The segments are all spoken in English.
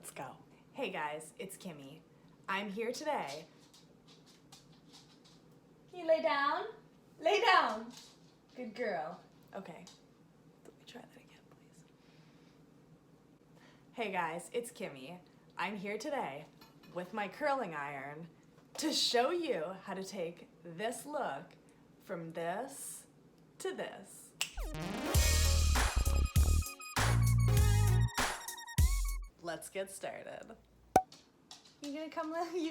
Let's go. Hey guys, it's Kimmy. I'm here today. You lay down? Lay down! Good girl. Okay, let me try that again, please. Hey guys, it's Kimmy. I'm here today with my curling iron to show you how to take this look from this to this. Let's get started. You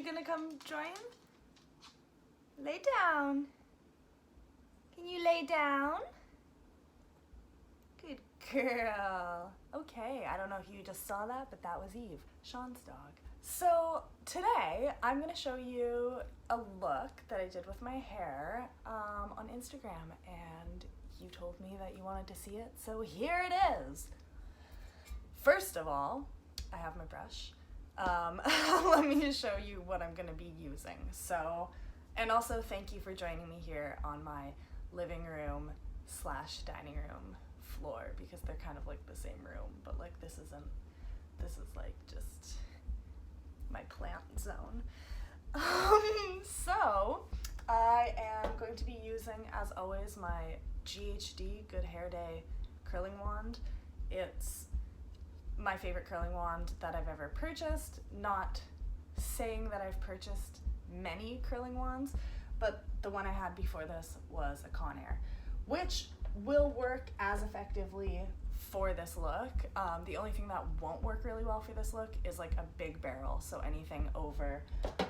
gonna come join? Lay down. Can you lay down? Good girl. Okay, I don't know if you just saw that, but that was Eve, Sean's dog. So today I'm gonna show you a look that I did with my hair on Instagram, and you told me that you wanted to see it, so here it is. First of all, I have my brush. Let me show you what I'm gonna be using. So, and also thank you for joining me here on my living room / dining room floor, because they're kind of like the same room, but like this is like just my plant zone. So I am going to be using, as always, my GHD Good Hair Day curling wand. It's my favorite curling wand that I've ever purchased. Not saying that I've purchased many curling wands, but the one I had before this was a Conair, which will work as effectively for this look. The only thing that won't work really well for this look is like a big barrel, so anything over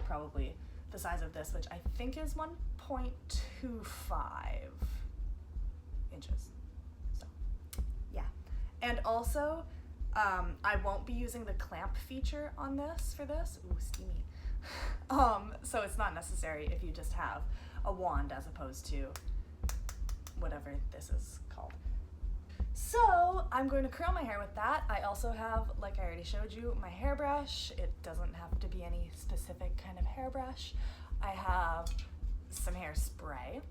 probably the size of this, which I think is 1.25 inches. So yeah, and also I won't be using the clamp feature on this for this. Ooh, steamy. So it's not necessary if you just have a wand as opposed to whatever this is called. So I'm going to curl my hair with that. I also have, like I already showed you, my hairbrush. It doesn't have to be any specific kind of hairbrush. I have some hairspray,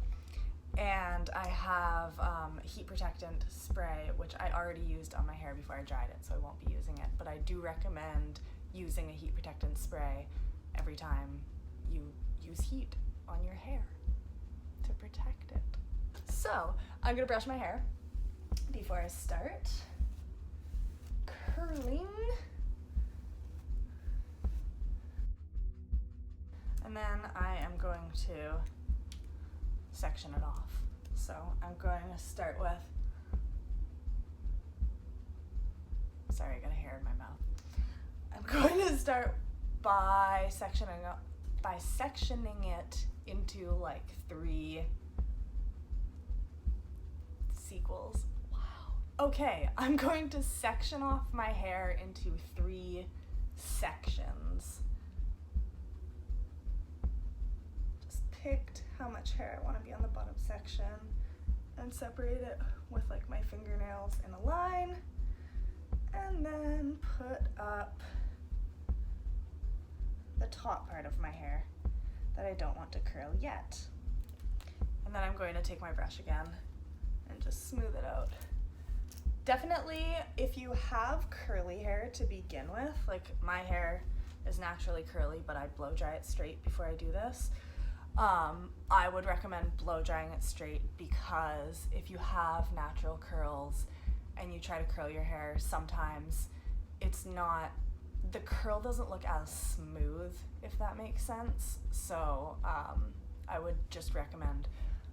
and I have heat protectant spray, which I already used on my hair before I dried it, so I won't be using it, but I do recommend using a heat protectant spray every time you use heat on your hair to protect it. So I'm gonna brush my hair before I start curling. And then I am going to section it off. So I'm going to start with, sorry, I got a hair in my mouth. I'm going to start by sectioning it into like 3 sequels. Wow. Okay, I'm going to section off my hair into 3 sections. Just picked how much hair I want to be on the bottom section and separate it with like my fingernails in a line, and then put up the top part of my hair that I don't want to curl yet. And then I'm going to take my brush again and just smooth it out. Definitely, if you have curly hair to begin with, like my hair is naturally curly, but I blow dry it straight before I do this. I would recommend blow drying it straight, because if you have natural curls and you try to curl your hair, sometimes the curl doesn't look as smooth, if that makes sense. So I would just recommend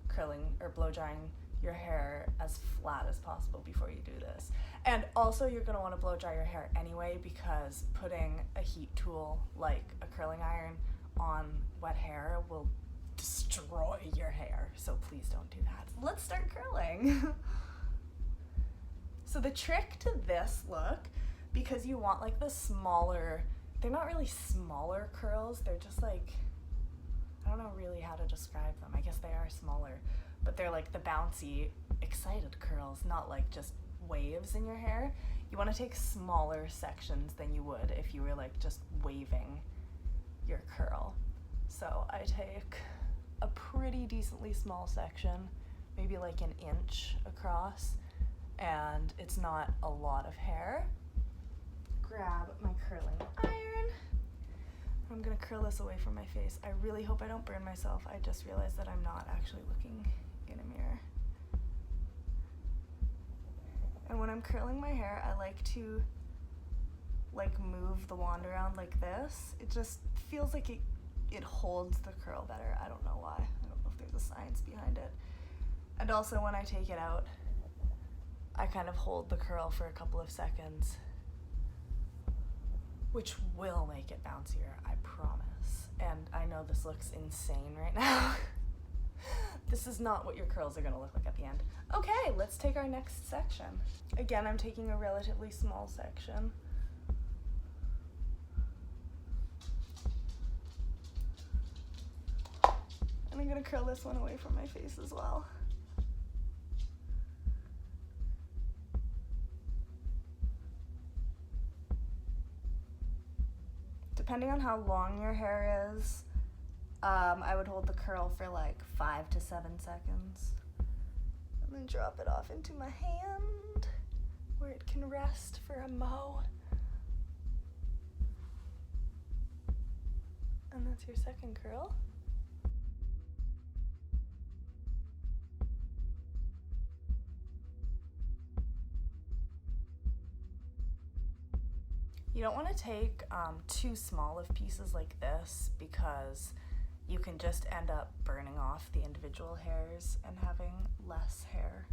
curling or blow drying your hair as flat as possible before you do this. And also, you're going to want to blow dry your hair anyway, because putting a heat tool like a curling iron on wet hair will destroy your hair, so please don't do that. Let's start curling. So the trick to this look, because you want like the smaller, they're not really smaller curls, they're just like, I don't know really how to describe them. I guess they are smaller, but they're like the bouncy, excited curls, not like just waves in your hair. You want to take smaller sections than you would if you were like just waving your curl. So I take a pretty decently small section, maybe like 1 inch across, and it's not a lot of hair. grab my curling iron. I'm gonna curl this away from my face. I really hope I don't burn myself. I just realized that I'm not actually looking in a mirror. And when I'm curling my hair, I like to move the wand around like this. It just feels like it holds the curl better. I don't know why. I don't know if there's a science behind it. And also when I take it out, I kind of hold the curl for a couple of seconds, which will make it bouncier, I promise. And I know this looks insane right now. This is not what your curls are gonna look like at the end. Okay, let's take our next section. Again, I'm taking a relatively small section. And I'm gonna curl this one away from my face as well. Depending on how long your hair is, I would hold the curl for like 5 to 7 seconds. And then drop it off into my hand where it can rest for a mow. And that's your second curl. You don't want to take too small of pieces like this because you can just end up burning off the individual hairs and having less hair,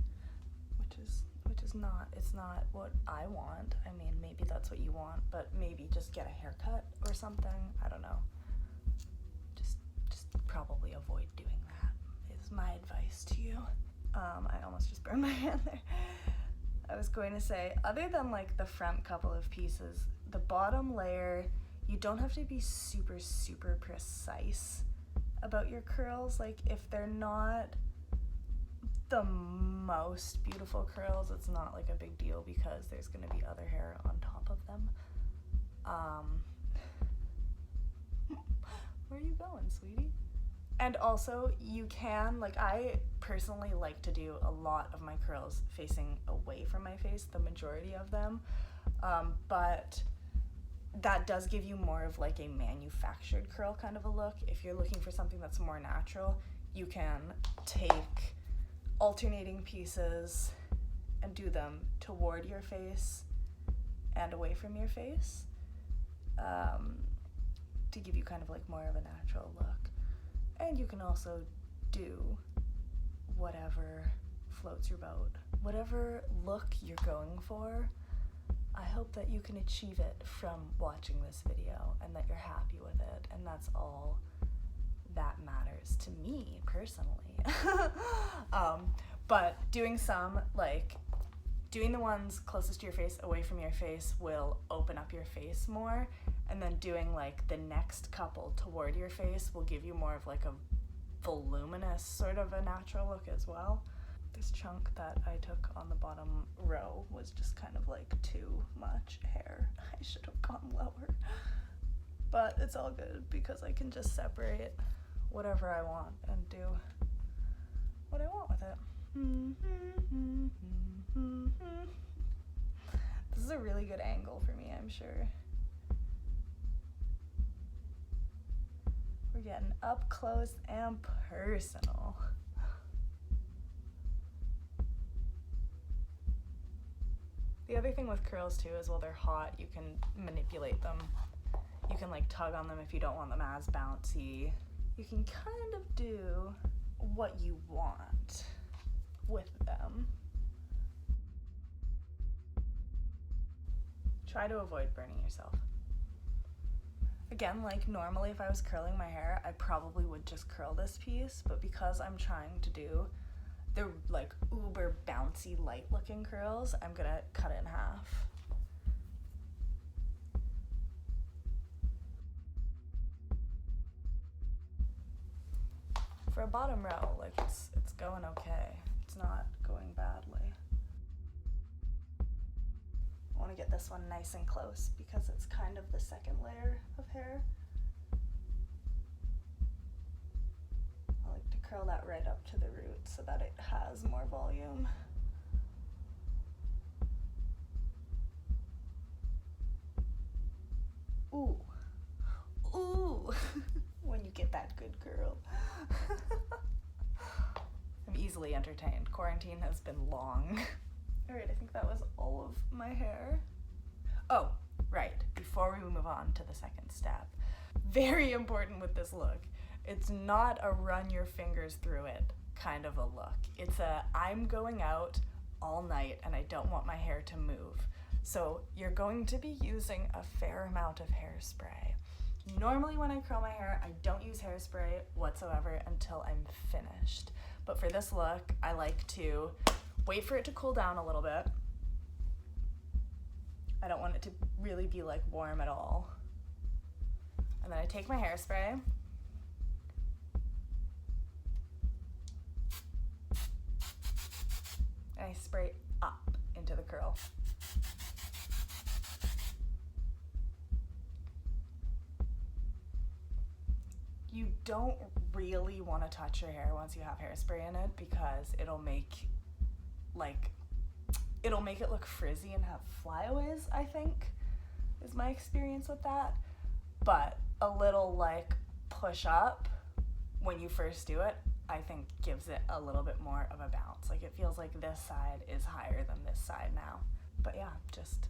it's not what I want. I mean, maybe that's what you want, but maybe just get a haircut or something. I don't know. Just probably avoid doing that is my advice to you. I almost just burned my hand there. I was going to say, other than like the front couple of pieces, the bottom layer, you don't have to be super, super precise about your curls. Like if they're not the most beautiful curls, it's not like a big deal because there's gonna be other hair on top of them. Where are you going, sweetie? And also you can, like I personally like to do a lot of my curls facing away from my face, the majority of them, but that does give you more of like a manufactured curl kind of a look. If you're looking for something that's more natural, you can take alternating pieces and do them toward your face and away from your face, to give you kind of like more of a natural look. And you can also do whatever floats your boat. Whatever look you're going for, I hope that you can achieve it from watching this video and that you're happy with it, and that's all that matters to me personally. But doing doing the ones closest to your face, away from your face, will open up your face more, and then doing like the next couple toward your face will give you more of like a voluminous sort of a natural look as well. This chunk that I took on the bottom row was just kind of like too much hair. I should have gone lower, but it's all good because I can just separate whatever I want and do what I want with it. This is a really good angle for me, I'm sure. We're getting up close and personal. The other thing with curls too is while they're hot, you can manipulate them. You can like tug on them if you don't want them as bouncy. You can kind of do what you want with them. Try to avoid burning yourself. Again, like normally if I was curling my hair, I probably would just curl this piece, but because I'm trying to do the like uber bouncy light looking curls, I'm gonna cut it in half. For a bottom row, like it's going okay. It's not going badly. I want to get this one nice and close because it's kind of the second layer of hair. I like to curl that right up to the root so that it has more volume. Ooh. Ooh. When you get that good curl. I'm easily entertained. Quarantine has been long. All right, I think that was all of my hair. Oh, right, before we move on to the second step, very important with this look, it's not a run your fingers through it kind of a look. It's a I'm going out all night and I don't want my hair to move. So you're going to be using a fair amount of hairspray. Normally when I curl my hair, I don't use hairspray whatsoever until I'm finished. But for this look, I like to wait for it to cool down a little bit. I don't want it to really be like warm at all. And then I take my hairspray. And I spray up into the curl. You don't really want to touch your hair once you have hairspray in it because it'll make it look frizzy and have flyaways, I think, is my experience with that. But a little like push up when you first do it, I think gives it a little bit more of a bounce. Like it feels like this side is higher than this side now. But yeah, just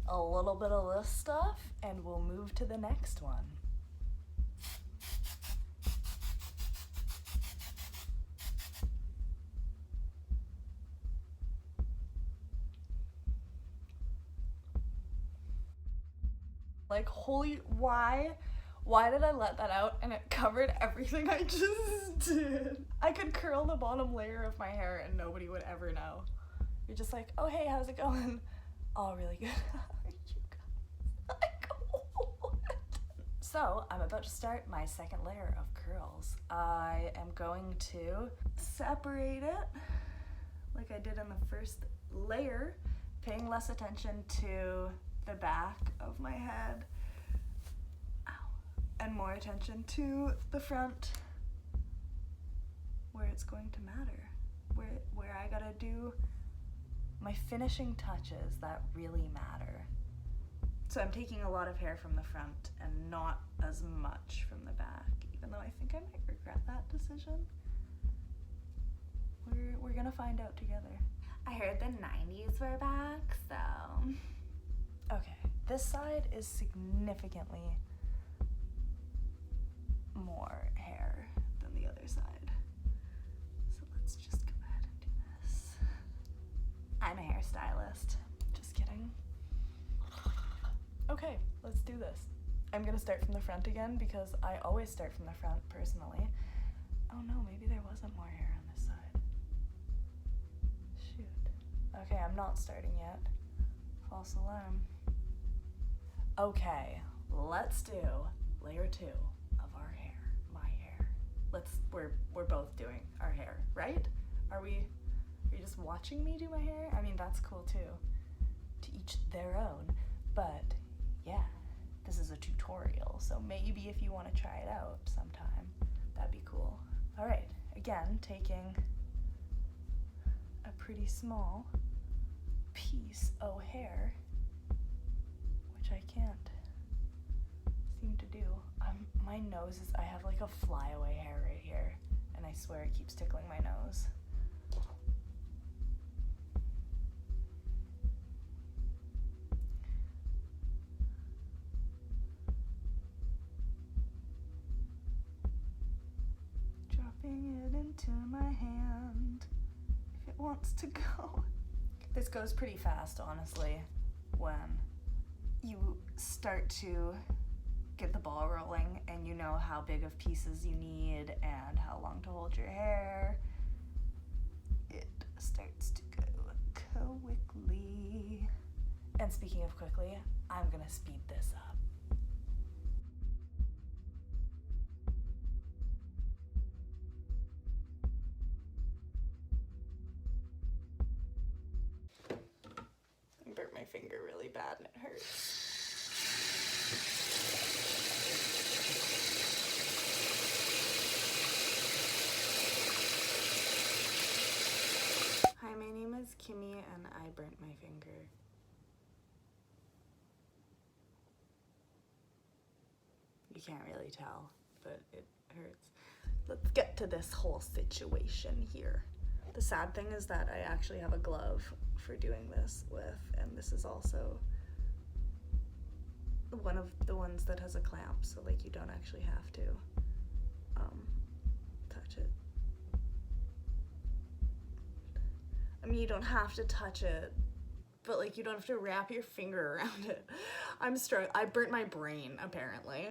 a little bit of this stuff and we'll move to the next one. Like, holy, why did I let that out and it covered everything I just did? I could curl the bottom layer of my hair and nobody would ever know. You're just like, oh hey, how's it going? Oh, really good. You guys, like, what? So I'm about to start my second layer of curls. I am going to separate it like I did in the first layer, paying less attention to the back of my head. Ow. And more attention to the front, where it's going to matter, where I gotta do my finishing touches that really matter. So I'm taking a lot of hair from the front and not as much from the back, even though I think I might regret that decision. We're gonna find out together. I heard the 90s were back, so... Okay, this side is significantly more hair than the other side. So let's just go ahead and do this. I'm a hairstylist. Just kidding. Okay, let's do this. I'm gonna start from the front again because I always start from the front personally. Oh no, maybe there wasn't more hair on this side. Shoot. Okay, I'm not starting yet. False alarm. Okay, let's do layer 2 of our hair, my hair. We're both doing our hair, right? Are you just watching me do my hair? I mean, that's cool too. To each their own, but yeah, this is a tutorial, so maybe if you want to try it out sometime, that'd be cool. All right, again, taking a pretty small piece of hair, which I can't seem to do. My nose is, I have like a flyaway hair right here, and I swear it keeps tickling my nose. Dropping it into my hand, if it wants to go. This goes pretty fast, honestly, when you start to get the ball rolling and you know how big of pieces you need and how long to hold your hair. It starts to go quickly. And speaking of quickly, I'm gonna speed this up. I burnt my finger really bad and it hurts. Hi, my name is Kimmy and I burnt my finger. you can't really tell, but it hurts. Let's get to this whole situation here. The sad thing is that I actually have a glove for doing this with, and this is also one of the ones that has a clamp, so like you don't actually have to touch it. I mean, you don't have to touch it, but like you don't have to wrap your finger around it. I burnt my brain, apparently.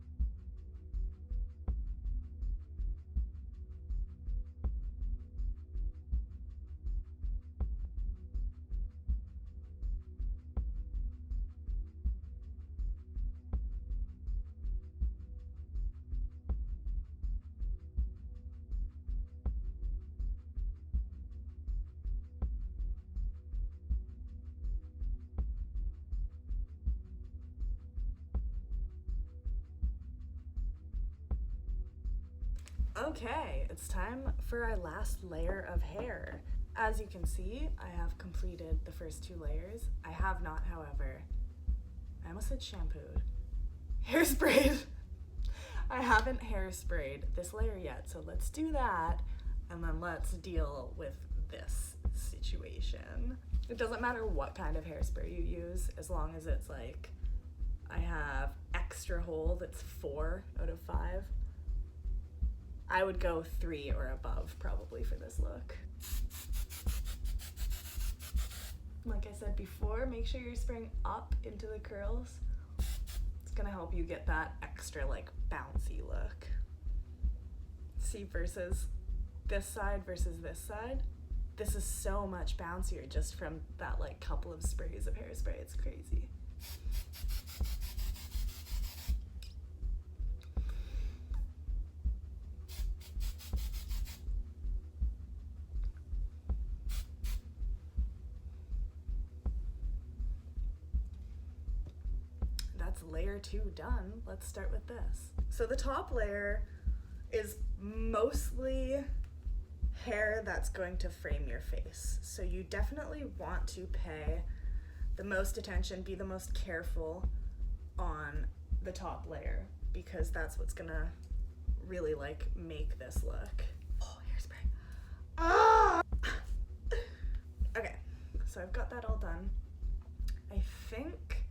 Okay, it's time for our last layer of hair. As you can see, I have completed the first 2 layers. I have not, however, I almost said shampooed, hairsprayed. I haven't hairsprayed this layer yet, so let's do that, and then let's deal with this situation. It doesn't matter what kind of hairspray you use, as long as it's like, I have extra hold, it's 4 out of 5. I would go 3 or above probably for this look. Like I said before, make sure you're spraying up into the curls. It's gonna help you get that extra like bouncy look. See, versus this side versus this side. This is so much bouncier just from that like couple of sprays of hairspray. It's crazy. That's layer 2 done. Let's start with this. So the top layer is mostly hair that's going to frame your face. So you definitely want to pay the most attention, be the most careful on the top layer, because that's what's gonna really like make this look. Oh, hairspray. Ah! Okay, so I've got that all done. I think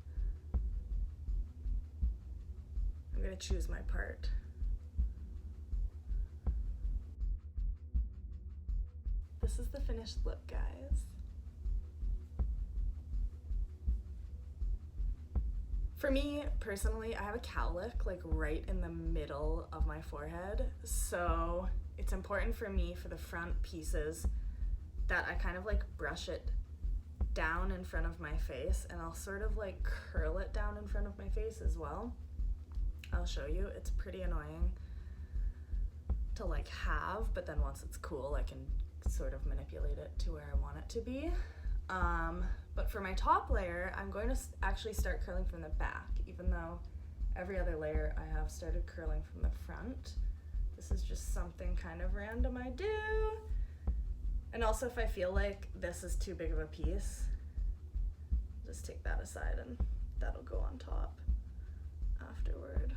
I'm gonna choose my part. This is the finished look, guys. For me, personally, I have a cowlick like right in the middle of my forehead, so it's important for me for the front pieces that I kind of like brush it down in front of my face, and I'll sort of like curl it down in front of my face as well. I'll show you. It's pretty annoying to like have, but then once it's cool, I can sort of manipulate it to where I want it to be. But for my top layer, I'm going to actually start curling from the back, even though every other layer I have started curling from the front. This is just something kind of random I do. And also if I feel like this is too big of a piece, just take that aside and that'll go on top afterward.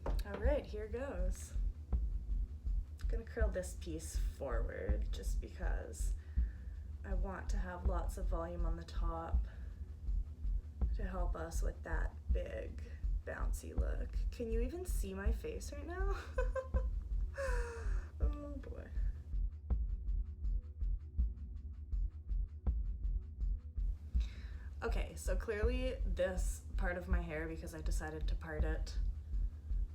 All right, here goes. I'm gonna curl this piece forward just because I want to have lots of volume on the top to help us with that big bouncy look. Can you even see my face right now? Oh boy. Okay, so clearly this part of my hair, because I decided to part it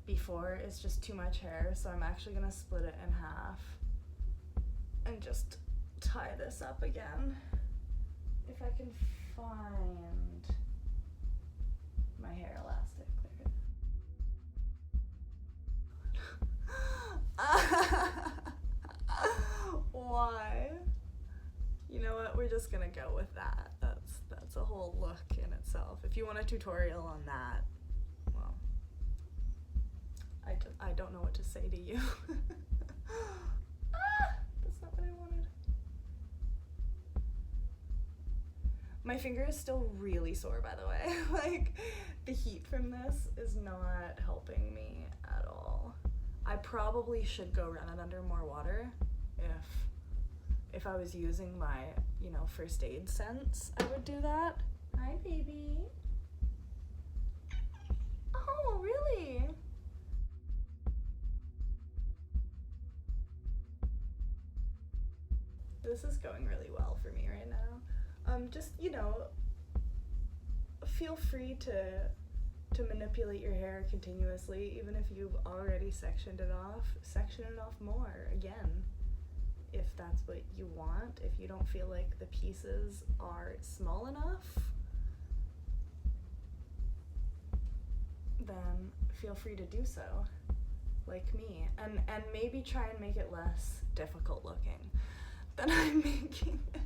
before, is just too much hair, so I'm actually gonna split it in half and just tie this up again. If I can find my hair elastic. Why? You know what, we're just gonna go with that. That's a whole look in itself. If you want a tutorial on that, well, I don't know what to say to you. That's not what I wanted. My finger is still really sore, by the way. Like, the heat from this is not helping me at all. I probably should go run it under more water if I was using my, you know, first aid sense, I would do that. Hi, baby. Oh, really? This is going really well for me right now. Just, you know, feel free to manipulate your hair continuously, even if you've already sectioned it off. Section it off more, again, if that's what you want. If you don't feel like the pieces are small enough, then feel free to do so, like me. And maybe try and make it less difficult looking than I'm making it.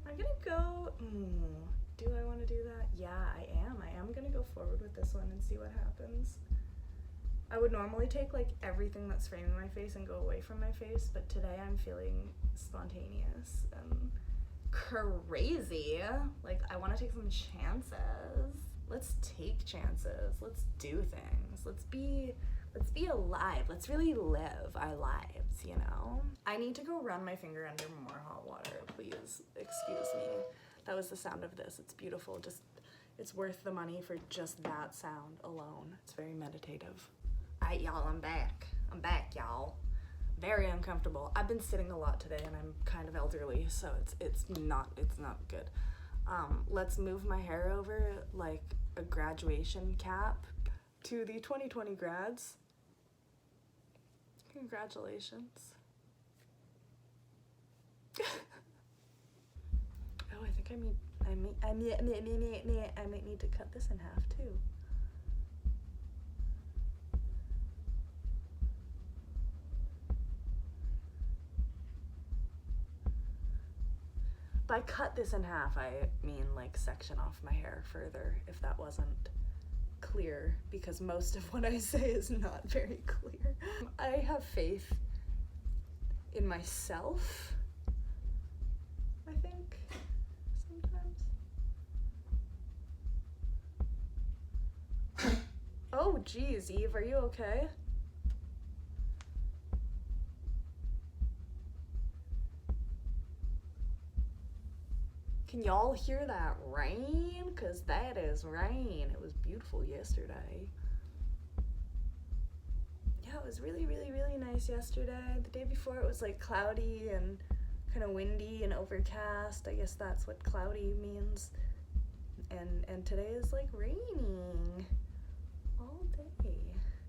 I'm gonna go, do I want to do that? Yeah, I am gonna go forward with this one and see what happens. I would normally take like everything that's framing my face and go away from my face, but today I'm feeling spontaneous and crazy. Like, I want to take some chances. Let's take chances. Let's do things. Let's be alive. Let's really live our lives, you know? I need to go run my finger under more hot water, please. Excuse me. That was the sound of this. It's beautiful. Just, it's worth the money for just that sound alone. It's very meditative. All right, y'all, I'm back. I'm back, y'all. Very uncomfortable. I've been sitting a lot today and I'm kind of elderly, so it's not good. Let's move my hair over like a graduation cap. To the 2020 grads, congratulations. Oh, I think I might need to cut this in half too. By cut this in half, I mean like section off my hair further, if that wasn't clear, because most of what I say is not very clear. I have faith in myself, I think, sometimes. Oh geez, Eve, are you okay? Can y'all hear that rain? Cause that is rain. It was beautiful yesterday. Yeah, it was really, really, really nice yesterday. The day before it was like cloudy and kind of windy and overcast. I guess that's what cloudy means. And today is like raining all day.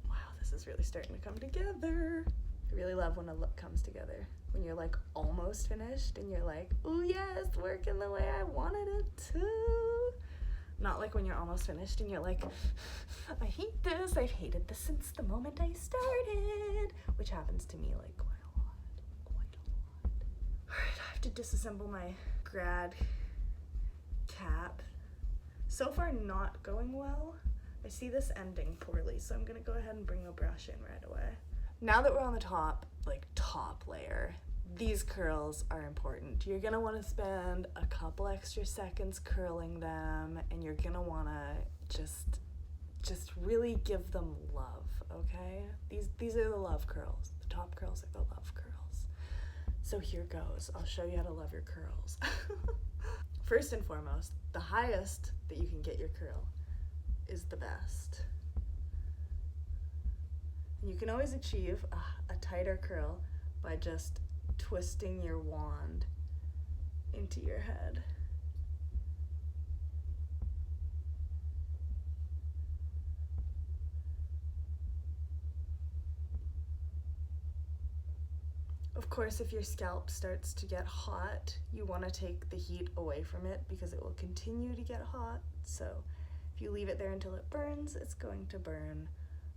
Wow, this is really starting to come together. I really love when a look comes together. When you're like almost finished and you're like, oh yeah, it's working the way I wanted it to. Not like when you're almost finished and you're like, I hate this. I've hated this since the moment I started. Which happens to me like quite a lot. Alright, I have to disassemble my grad cap. So far not going well. I see this ending poorly, so I'm gonna go ahead and bring the brush in right away. Now that we're on the top layer, these curls are important. You're gonna wanna spend a couple extra seconds curling them, and you're gonna wanna just really give them love, okay? These are the love curls. The top curls are the love curls. So here goes. I'll show you how to love your curls. First and foremost, the highest that you can get your curl is the best. You can always achieve a tighter curl by just twisting your wand into your head. Of course, if your scalp starts to get hot, you want to take the heat away from it because it will continue to get hot. So if you leave it there until it burns, it's going to burn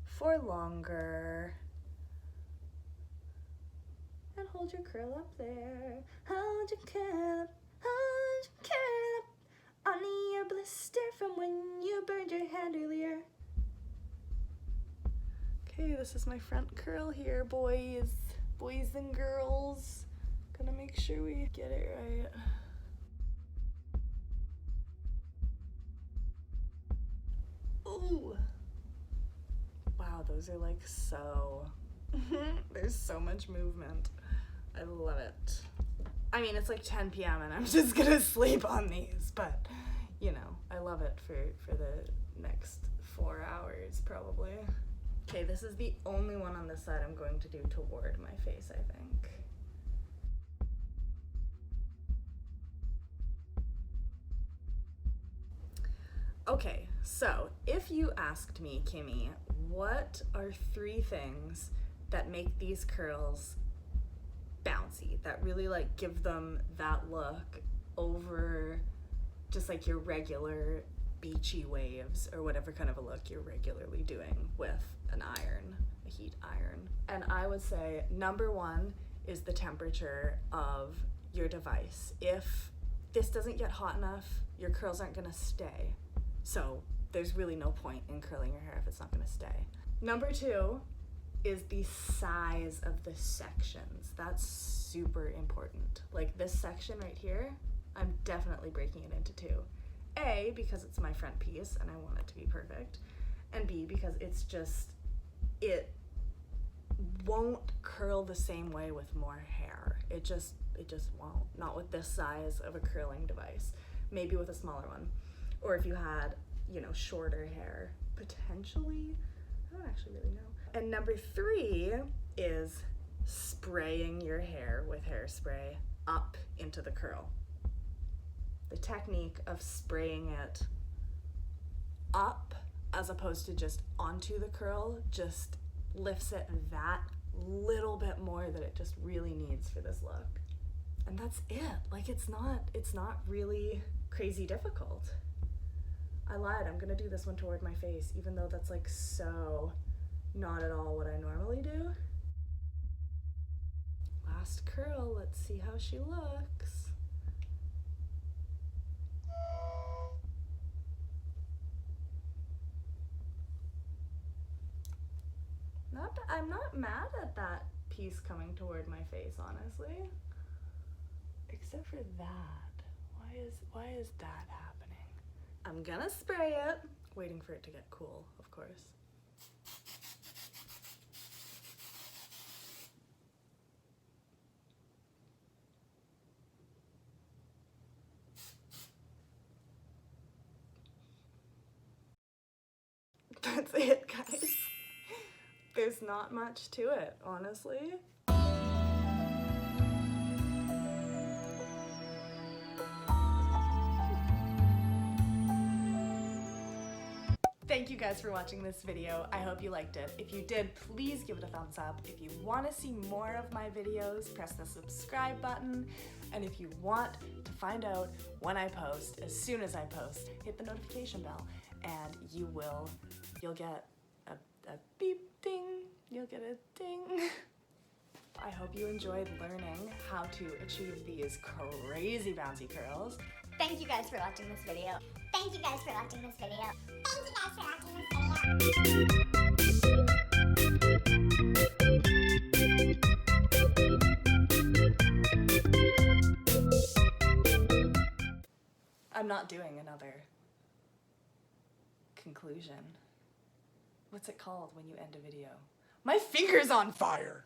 for longer. And hold your curl up there. Hold your curl up, hold your curl up on your blister from when you burned your hand earlier. Okay, this is my front curl here, boys and girls. Gonna make sure we get it right. those are like so, there's so much movement. I love it. I mean, it's like 10 p.m. and I'm just gonna sleep on these, but you know, I love it for the next 4 hours probably. Okay, this is the only one on this side I'm going to do toward my face, I think. Okay, so if you asked me, Kimmy, what are 3 things that make these curls bouncy, that really like give them that look over just like your regular beachy waves or whatever kind of a look you're regularly doing with an iron, a heat iron? And I would say number 1 is the temperature of your device. If this doesn't get hot enough, your curls aren't gonna stay. So there's really no point in curling your hair if it's not gonna stay. Number 2 is the size of the sections. That's super important. Like this section right here, I'm definitely breaking it into 2. A, because it's my front piece and I want it to be perfect. And B, because it's just, it won't curl the same way with more hair. It just won't. Not with this size of a curling device. Maybe with a smaller one. Or if you had, you know, shorter hair, potentially. I don't actually really know. And number 3 is spraying your hair with hairspray up into the curl. The technique of spraying it up as opposed to just onto the curl just lifts it that little bit more that it just really needs for this look. And that's it. Like it's not really crazy difficult. I lied, I'm gonna do this one toward my face, even though that's like so not at all what I normally do. Last curl, let's see how she looks. I'm not mad at that piece coming toward my face, honestly. Except for that. Why is that happening? I'm gonna spray it, waiting for it to get cool, of course. That's it, guys. There's not much to it, honestly. Thank you guys for watching this video. I hope you liked it. If you did, please give it a thumbs up. If you want to see more of my videos, press the subscribe button. And if you want to find out when I post, as soon as I post, hit the notification bell and you'll get a beep ding, you'll get a ding. I hope you enjoyed learning how to achieve these crazy bouncy curls. Thank you guys for watching this video. Thank you guys for watching this video. Thank you guys for watching this video. I'm not doing another conclusion. What's it called when you end a video? My finger's on fire!